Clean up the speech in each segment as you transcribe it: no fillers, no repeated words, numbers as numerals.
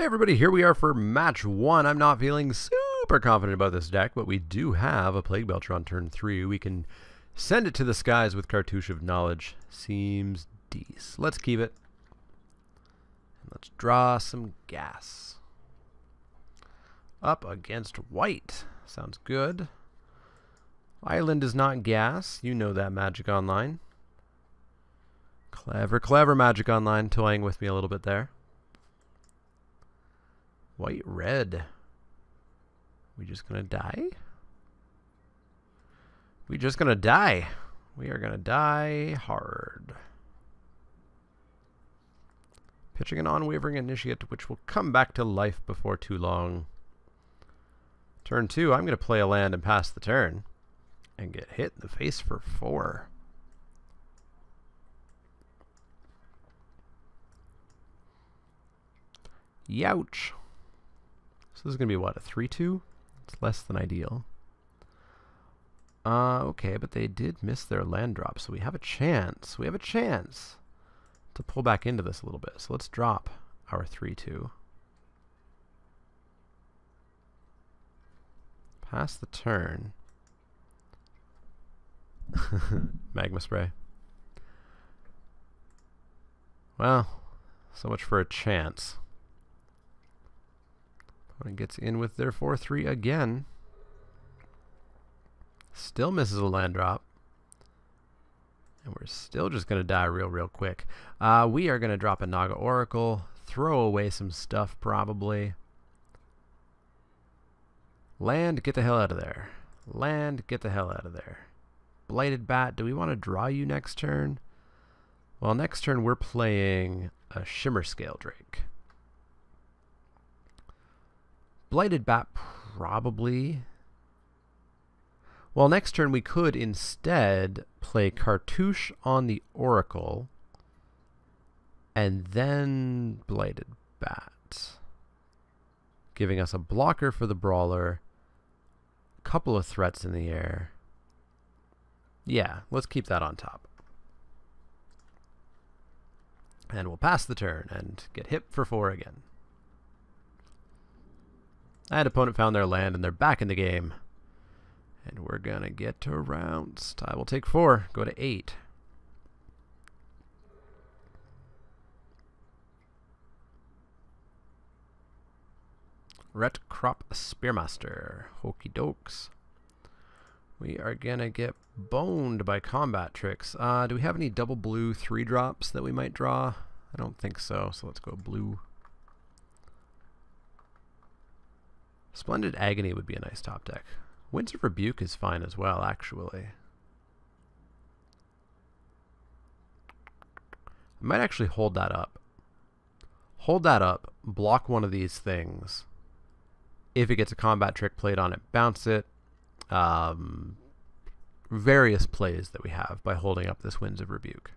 Hey everybody, here we are for match 1. I'm not feeling super confident about this deck, but we do have a Plague Belcher on turn 3. We can send it to the skies with Cartouche of Knowledge. Seems decent. Let's keep it. And let's draw some gas. Up against white. Sounds good. Island is not gas. You know that, Magic Online. Clever, clever Magic Online toying with me a little bit there. White, red. We just gonna die? We just gonna die. We are gonna die hard. Pitching an unwavering initiate, which will come back to life before too long. Turn 2, I'm gonna play a land and pass the turn. And get hit in the face for 4. Youch. So this is going to be, what, a 3-2? It's less than ideal. Okay, but they did miss their land drop, so we have a chance. We have a chance to pull back into this a little bit. So let's drop our 3-2. Pass the turn. Magma spray. Well, so much for a chance. Opponent gets in with their 4-3 again. Still misses a land drop. And we're still just going to die real quick. We are going to drop a Naga Oracle. Throw away some stuff probably. Land, get the hell out of there. Land, get the hell out of there. Blighted Bat, do we want to draw you next turn? Well, next turn we're playing a Shimmer Scale Drake. Blighted Bat probably. Well, next turn we could instead play Cartouche on the Oracle and then Blighted Bat, giving us a blocker for the Brawler, a couple of threats in the air. Yeah, let's keep that on top. And we'll pass the turn and get hit for 4 again. That opponent found their land and they're back in the game. And we're gonna get to rounds. I will take 4, go to 8. Ret Crop Spearmaster. Hokey dokes. We are gonna get boned by combat tricks. Do we have any double blue 3-drops that we might draw? I don't think so, so let's go blue. Splendid Agony would be a nice top deck. Winds of Rebuke is fine as well, actually. I might actually hold that up. Hold that up, block one of these things. If it gets a combat trick played on it, bounce it. Various plays that we have by holding up this Winds of Rebuke.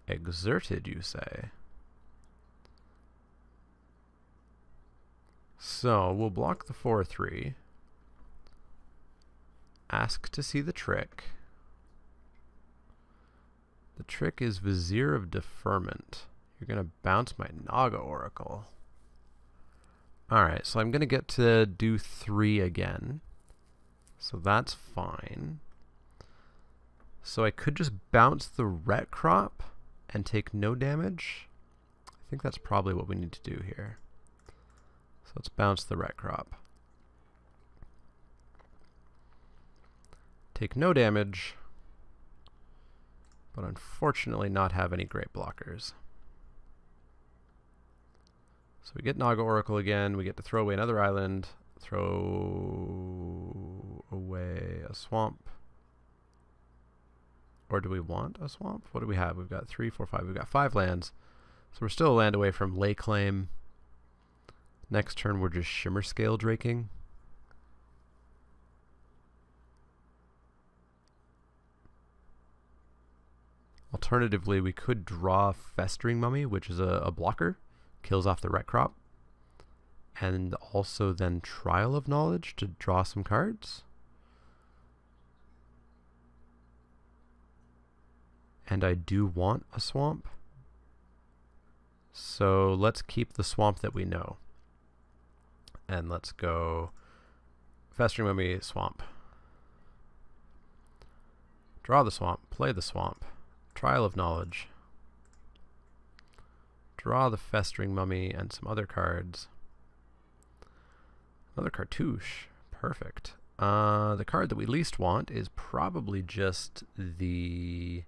Exerted, you say? So, we'll block the 4-3. Ask to see the trick. The trick is Vizier of Deferment. You're going to bounce my Naga Oracle. Alright, so I'm going to get to do 3 again. So that's fine. So I could just bounce the Ret Crop and take no damage. I think that's probably what we need to do here. So let's bounce the Ret Crop. Take no damage, but unfortunately not have any great blockers. So we get Naga Oracle again, we get to throw away another island, throw away a swamp. Or do we want a swamp? What do we have? We've got 3, 4, 5. We've got 5 lands. So we're still a land away from Lay Claim. Next turn we're just Shimmer Scale Draking. Alternatively, we could draw Festering Mummy, which is a blocker, kills off the Ret Crop, and also then Trial of Knowledge to draw some cards. And I do want a swamp, so let's keep the swamp that we know. And let's go Festering Mummy, swamp. Draw the swamp, play the swamp. Trial of Knowledge. Draw the Festering Mummy and some other cards. Another cartouche. Perfect. The card that we least want is probably just the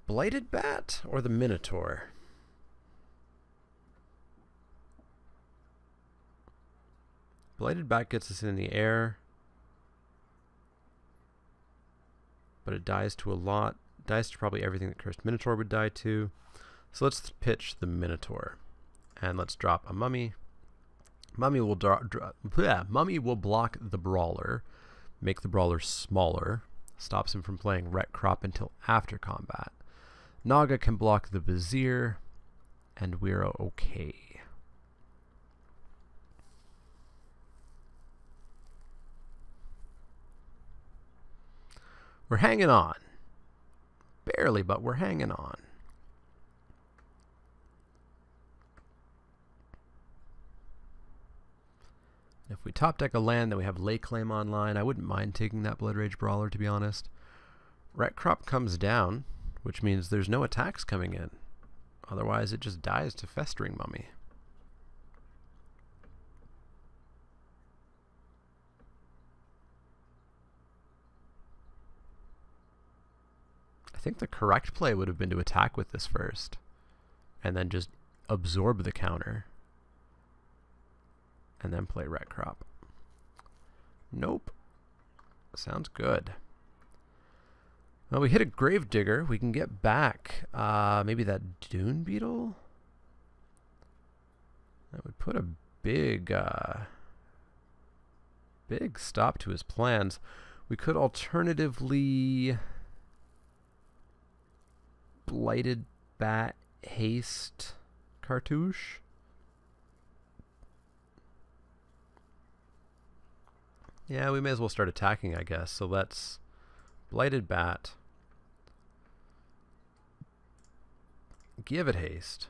Blighted Bat or the Minotaur. Blighted Bat gets us in the air, but it dies to a lot. Dies to probably everything that Cursed Minotaur would die to. So let's pitch the Minotaur. And let's drop a Mummy. Mummy will Mummy will block the Brawler, make the Brawler smaller, stops him from playing Ret Crop until after combat. Naga can block the Vizier, and we're okay. We're hanging on. Barely, but we're hanging on. If we top deck a land, then we have Lake Claim online. I wouldn't mind taking that Blood Rage Brawler, to be honest. Ret Crop comes down, which means there's no attacks coming in. Otherwise, it just dies to Festering Mummy. I think the correct play would have been to attack with this first, and then just absorb the counter, and then play Ret Crop. Nope. Sounds good. Well, we hit a Gravedigger. We can get back maybe that Dune Beetle? That would put a big big stop to his plans. We could alternatively Blighted Bat Haste Cartouche. Yeah, we may as well start attacking, I guess. So let's Blighted Bat. Give it haste.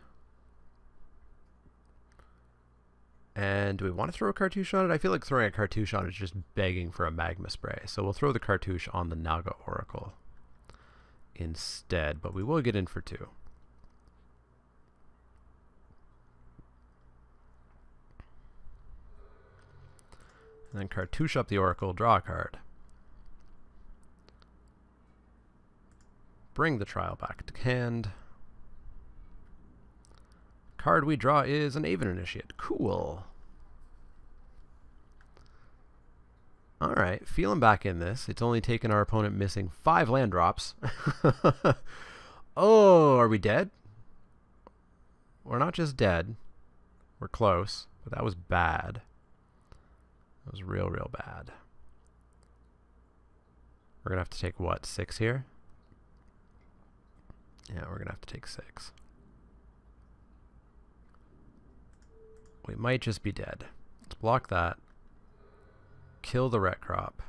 And do we want to throw a cartouche on it? I feel like throwing a cartouche on it is just begging for a magma spray. So we'll throw the cartouche on the Naga Oracle instead, but we will get in for 2. And then cartouche up the Oracle, draw a card. Bring the Trial back to hand. Card we draw is an Aven Initiate. Cool. Alright, feeling back in this. It's only taken our opponent missing 5 land drops. Oh, are we dead? We're not just dead. We're close, but that was bad. That was real, real bad. We're going to have to take, what, 6 here? Yeah, we're going to have to take 6. We might just be dead. Let's block that. Kill the Ret Crop.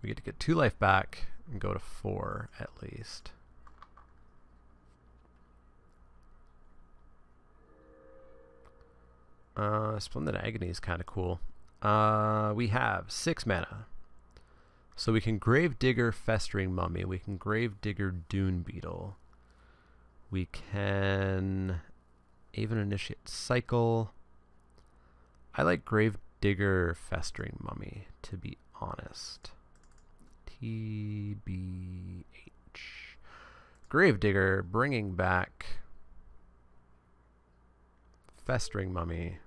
We get to get 2 life back and go to 4 at least. Splendid Agony is kind of cool. We have 6 mana. So we can Gravedigger Festering Mummy. We can Gravedigger Dune Beetle. We can Aven Initiate Cycle. I like Gravedigger Festering Mummy, to be honest. TBH. Gravedigger bringing back Festering Mummy.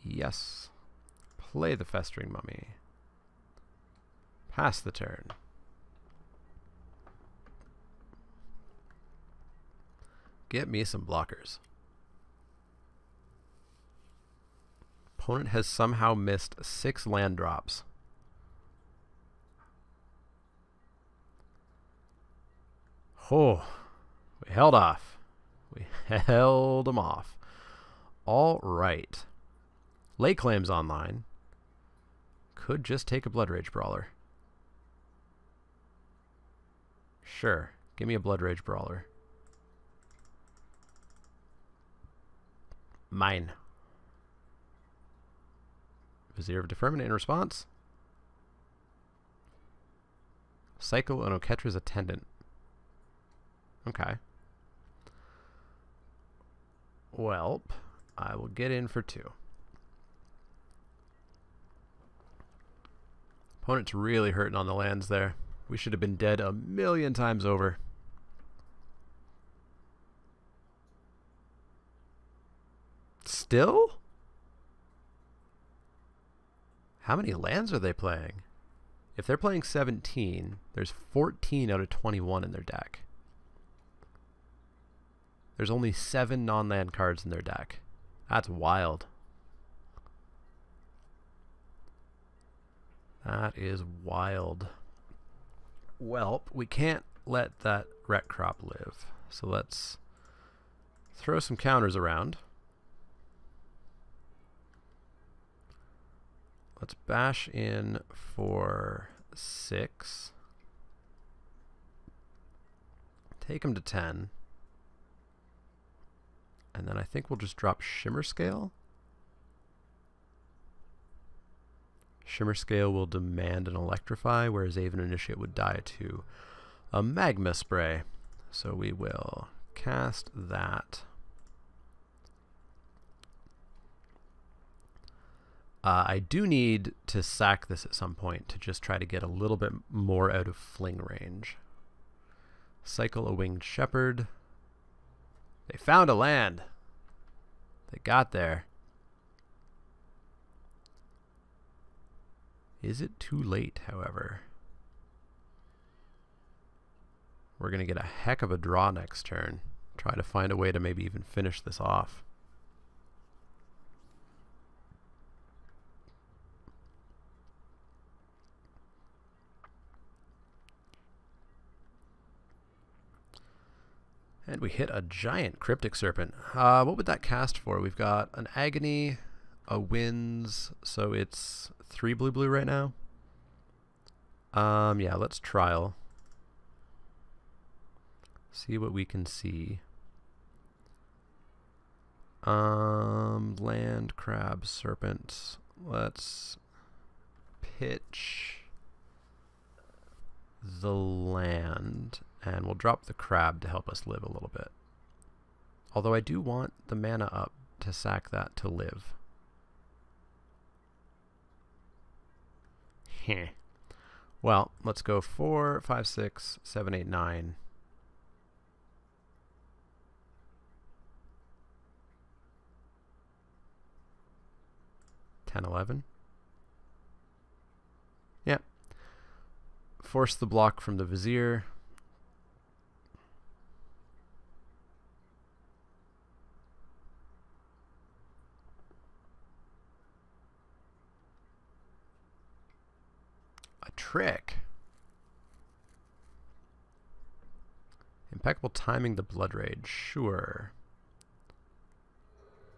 Yes. Play the Festering Mummy. Pass the turn. Get me some blockers. Opponent has somehow missed 6 land drops. Oh, we held off. We held them off. All right. Lake Claim's online. Could just take a Blood Rage Brawler. Sure. Give me a Blood Rage Brawler. Mine. Vizier of Deferment in response. Cycle and Oketra's Attendant. Okay. Well, I will get in for 2. Opponent's really hurting on the lands there. We should have been dead a million times over. Still? How many lands are they playing? If they're playing 17, there's 14 out of 21 in their deck. There's only 7 non-land cards in their deck. That's wild. That is wild. Well, we can't let that Ret Crop live. So let's throw some counters around. Let's bash in for 6. Take him to 10. And then I think we'll just drop Shimmer Scale. Shimmer Scale will demand an Electrify, whereas Aven Initiate would die to a Magma Spray. So we will cast that. I do need to sack this at some point to just try to get a little bit more out of fling range. Cycle a Winged Shepherd. They found a land. They got there. Is it too late, however? We're going to get a heck of a draw next turn. Try to find a way to maybe even finish this off. And we hit a giant Cryptic Serpent. What would that cast for? We've got an Agony, a Winds, so it's 3 blue right now. Yeah, let's trial. See what we can see. Land, Crab, Serpent. Let's pitch the land, and we'll drop the crab to help us live a little bit. Although I do want the mana up to sack that to live. Heh. Well, let's go 4, 5, 6, 7, 8, 9. $10, $11. Yep. Force the block from the Vizier. A trick. Impeccable timing, the Blood Rage. Sure.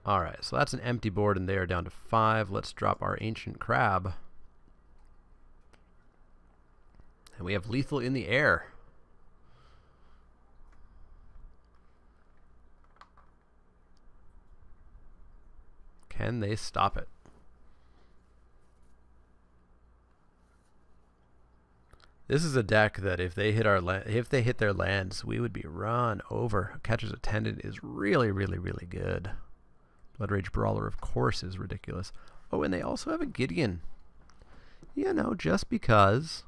Alright, so that's an empty board and they are down to 5. Let's drop our Ancient Crab. And we have Lethal in the air. Can they stop it? This is a deck that if they hit their lands, we would be run over. Catcher's Attendant is really, really, really good. Blood Rage Brawler, of course, is ridiculous. Oh, and they also have a Gideon. You know, just because.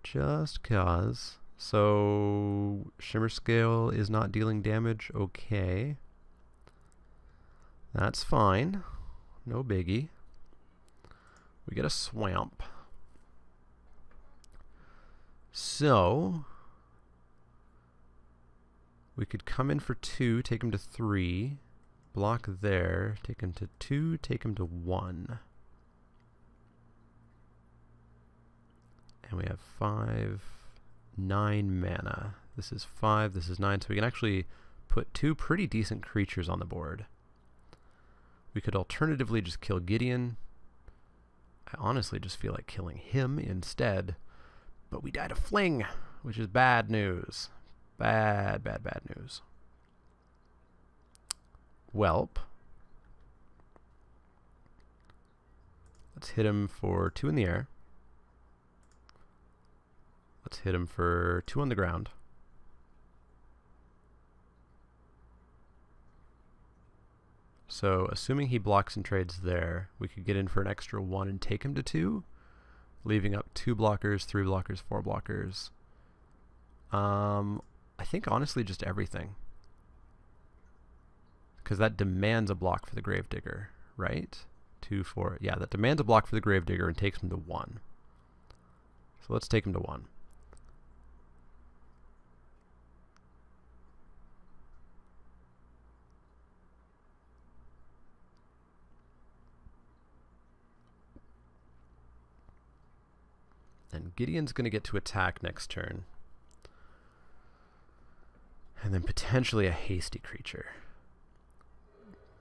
Just cause. So, Shimmer Scale is not dealing damage. Okay. That's fine. No biggie. We get a Swamp. So, we could come in for 2, take him to 3. block there, take him to 2, take him to 1. And we have 5, 9 mana. This is 5, this is 9, so we can actually put 2 pretty decent creatures on the board. We could alternatively just kill Gideon. I honestly just feel like killing him instead. But we died of Fling, which is bad news. Bad, bad, bad news. Welp. Let's hit him for 2 in the air. Let's hit him for 2 on the ground. So, assuming he blocks and trades there, we could get in for an extra 1 and take him to 2, leaving up 2 blockers, 3 blockers, 4 blockers. I think honestly just everything. Because that demands a block for the Gravedigger, right? 2, 4. Yeah, that demands a block for the Gravedigger and takes him to 1. So let's take him to 1. And Gideon's going to get to attack next turn. And then potentially a hasty creature.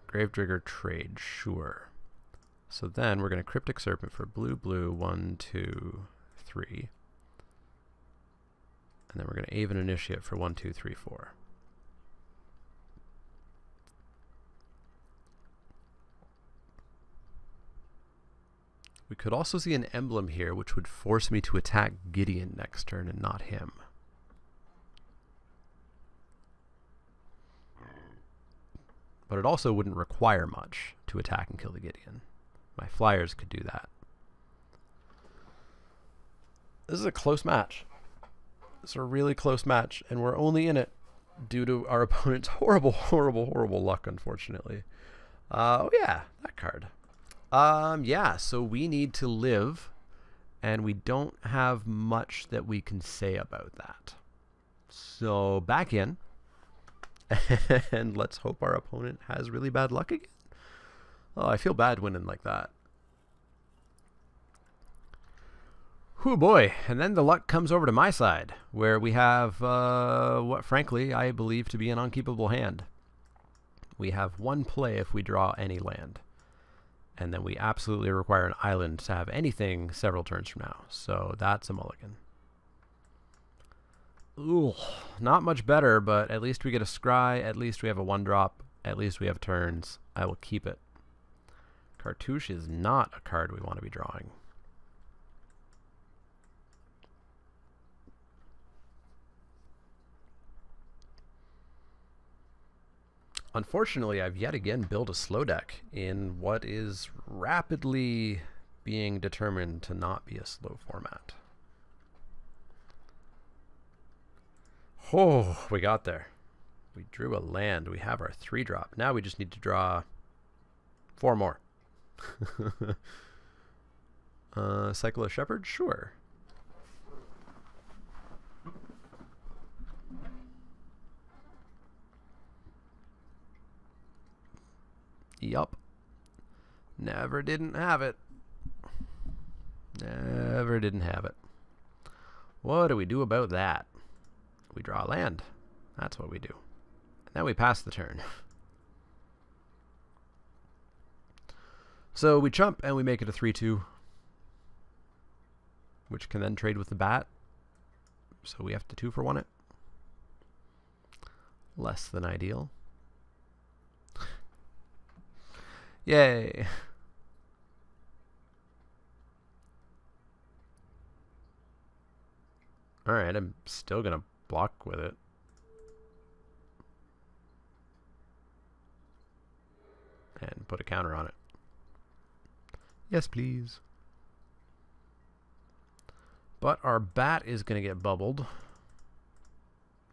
Gravedigger trade, sure. So then we're going to Cryptic Serpent for blue, blue, 1, 2, 3. And then we're going to Aven Initiate for 1, 2, 3, 4. We could also see an emblem here, which would force me to attack Gideon next turn and not him. But it also wouldn't require much to attack and kill the Gideon. My flyers could do that. This is a close match. It's a really close match, and we're only in it due to our opponent's horrible, horrible, horrible luck, unfortunately. Oh yeah, that card. Yeah, so we need to live, and we don't have much that we can say about that. So back in, and let's hope our opponent has really bad luck again. Oh, I feel bad winning like that. Whew, boy. And then the luck comes over to my side, where we have what frankly I believe to be an unkeepable hand. We have 1 play if we draw any land. And then we absolutely require an island to have anything several turns from now. So that's a mulligan. Ooh, not much better, but at least we get a scry, at least we have a 1-drop, at least we have turns. I will keep it. Cartouche is not a card we want to be drawing. Unfortunately, I've yet again built a slow deck in what is rapidly being determined to not be a slow format. Oh, we got there. We drew a land. We have our 3-drop. Now we just need to draw 4 more. Cycle of Shepherd? Sure. Yup. Never didn't have it. Never didn't have it. What do we do about that? We draw land. That's what we do. And then we pass the turn. So we chump and we make it a 3-2. Which can then trade with the bat. So we have to 2-for-1 it. Less than ideal. Yay! Alright, I'm still gonna block with it. And put a counter on it. Yes, please. But our bat is gonna get bubbled.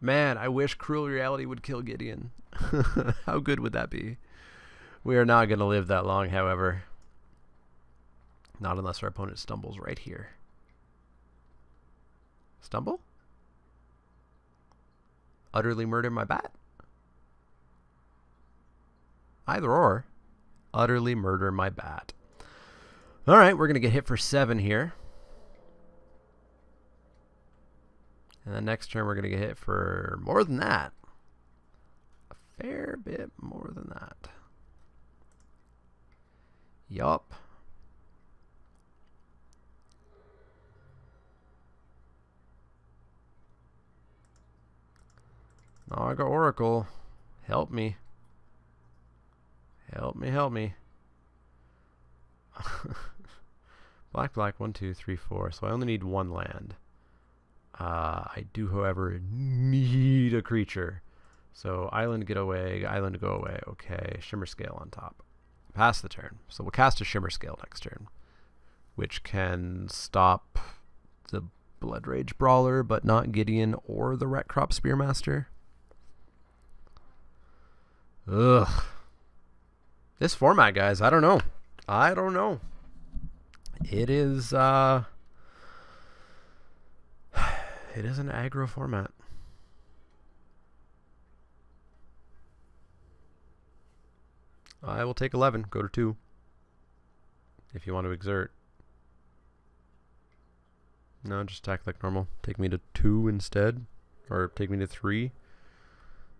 Man, I wish Cruel Reality would kill Gideon. How good would that be? We are not going to live that long, however. Not unless our opponent stumbles right here. Stumble? Utterly murder my bat? Either or. Utterly murder my bat. Alright, we're going to get hit for 7 here. And then next turn we're going to get hit for more than that. A fair bit more than that. Yup. Naga Oracle, help me. Help me, help me. Black, black, 1, 2, 3, 4. So I only need 1 land. I do, however, need a creature. So island get away, island go away. Okay, Shimmer Scale on top. Pass the turn. So we'll cast a Shimmer Scale next turn, which can stop the Blood Rage Brawler, but not Gideon or the Ret Crop Spearmaster. Ugh. This format, guys, I don't know. I don't know. It is, it is an aggro format. I will take 11. Go to 2. If you want to exert. No, just attack like normal. Take me to 2 instead. Or take me to 3.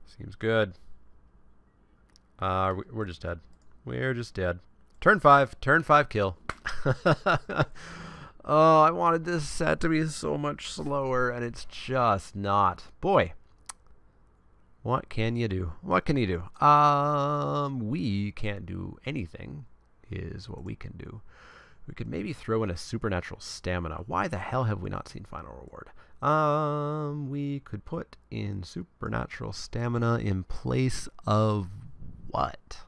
Seems good. We're just dead. We're just dead. Turn 5. Turn 5 kill. Oh, I wanted this set to be so much slower, and it's just not. Boy. What can you do? What can you do? We can't do anything, is what we can do. We could maybe throw in a supernatural stamina. Why the hell have we not seen final reward? We could put in supernatural stamina in place of what?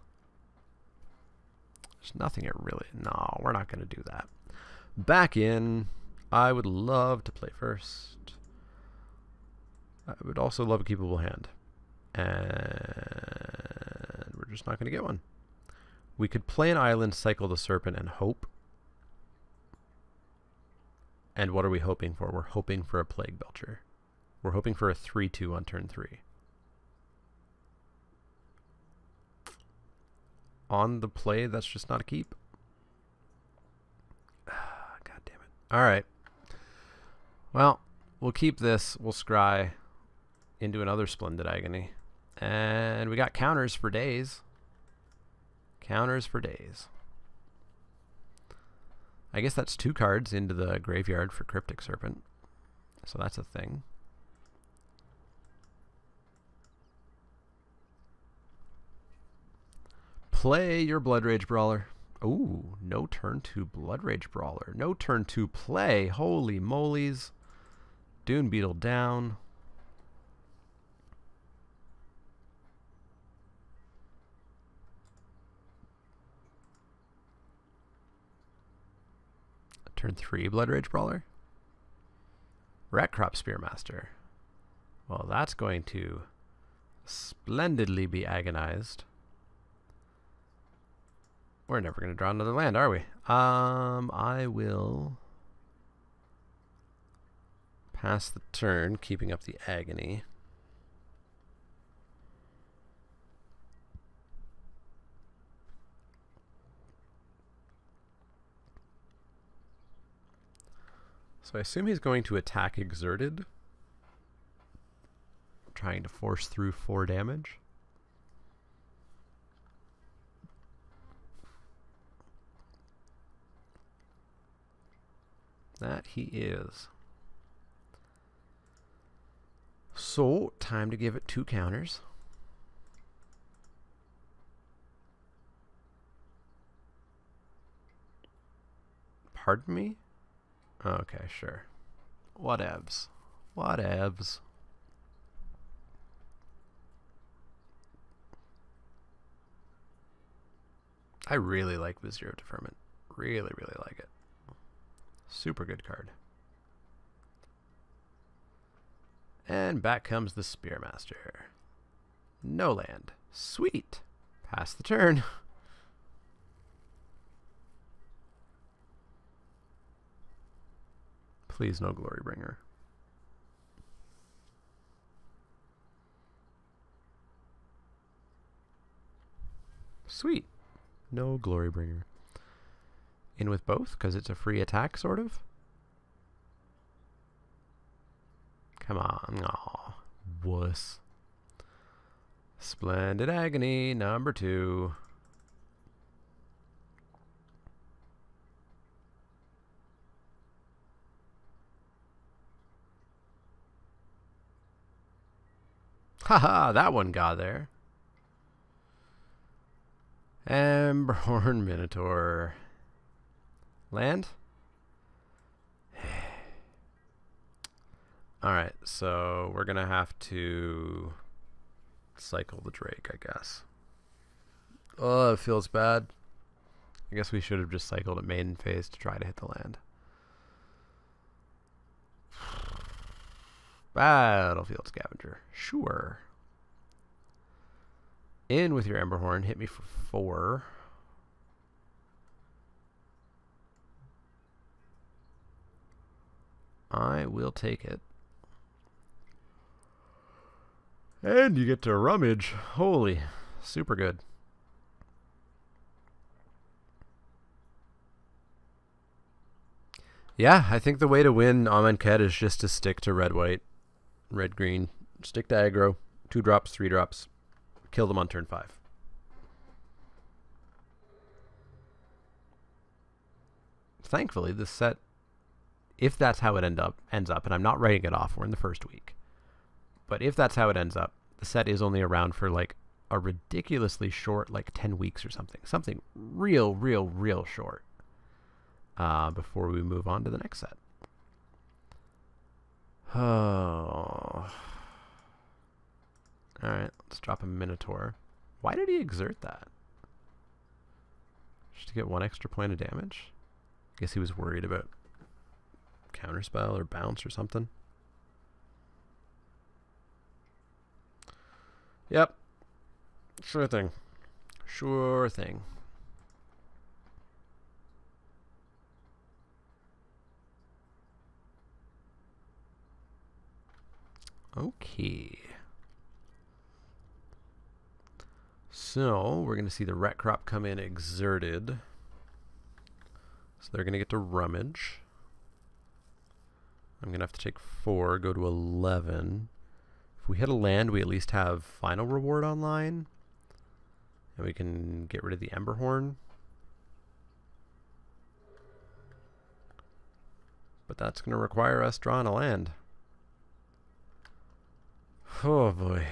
There's nothing it really... No, we're not going to do that. Back in. I would love to play first. I would also love a keepable hand. And we're just not going to get one. We could play an island, cycle the serpent, and hope. And what are we hoping for? We're hoping for a Plague Belcher. We're hoping for a 3-2 on turn 3. On the play, that's just not a keep. God damn it. Alright. Well, we'll keep this. We'll scry into another Splendid Agony. And we got counters for days. Counters for days. I guess that's 2 cards into the graveyard for Cryptic Serpent. So that's a thing. Play your Blood Rage Brawler. Ooh, no turn 2 Blood Rage Brawler. No turn 2 play. Holy molies. Dune Beetle down. Turn 3 Blood Rage Brawler. Ret Crop Spearmaster. Well, that's going to splendidly be agonized. We're never going to draw another land, are we? I will pass the turn, keeping up the agony. So I assume he's going to attack exerted, trying to force through 4 damage. That he is. So, time to give it 2 counters. Pardon me? Okay, sure. Whatevs. Whatevs. I really like Vizier of Deferment. Really, really like it. Super good card. And back comes the Spearmaster. No land. Sweet. Pass the turn. Please no Glorybringer. Sweet. No Glorybringer. In with both, because it's a free attack, sort of. Come on. Aw. Wuss. Splendid Agony, number 2. Haha, that one got there. Emberhorn Minotaur. Land? Alright, so we're gonna have to cycle the Drake, I guess. Oh, it feels bad. I guess we should have just cycled at main phase to try to hit the land. Battlefield Scavenger. Sure. In with your Emberhorn. Hit me for 4. I will take it. And you get to rummage. Holy. Super good. Yeah, I think the way to win Amonkhet is just to stick to red-white. Red-green. Stick to aggro. 2 drops, 3 drops. Kill them on turn 5. Thankfully, this set, if that's how it ends up, and I'm not writing it off, we're in the first week, but if that's how it ends up, the set is only around for like a ridiculously short, like 10 weeks or something. Something real short before we move on to the next set. Oh. Alright, let's drop a Minotaur. Why did he exert that? Just to get 1 extra point of damage? I guess he was worried about counterspell or bounce or something. Yep. Sure thing. Sure thing. Okay. So, we're going to see the Ret Crop come in exerted. So they're going to get to rummage. I'm going to have to take 4, go to 11. If we hit a land, we at least have final reward online. And we can get rid of the Emberhorn. But that's going to require us drawing a land. Oh boy.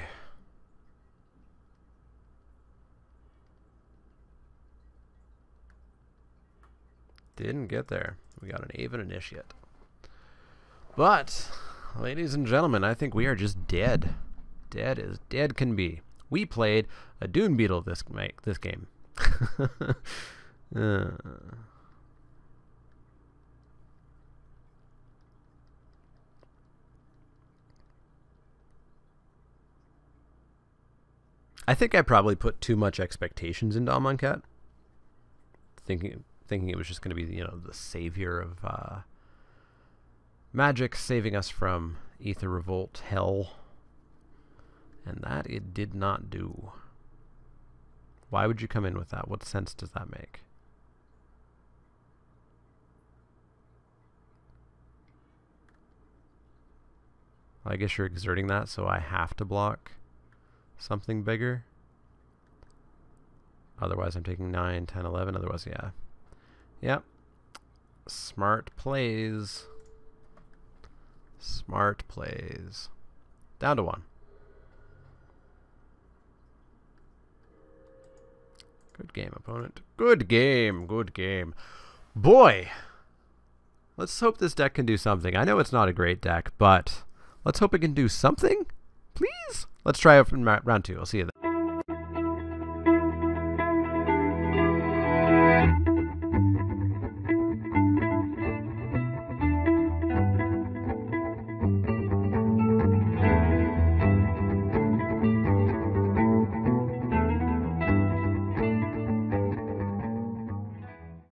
Didn't get there. We got an Aven Initiate. But, ladies and gentlemen, I think we are just dead. Dead as dead can be. We played a Dune Beetle this game. I think I probably put too much expectations into Amonkhet, thinking it was just going to be, you know, the savior of magic, saving us from Aether Revolt hell, and that it did not do. Why would you come in with that? What sense does that make? Well, I guess you're exerting that, so I have to block something bigger. Otherwise, I'm taking 9, 10, 11. Otherwise, yeah. Yep. Smart plays. Smart plays. Down to 1. Good game, opponent. Good game. Good game. Boy! Let's hope this deck can do something. I know it's not a great deck, but let's hope it can do something. Please? Let's try it from round 2. I'll see you then.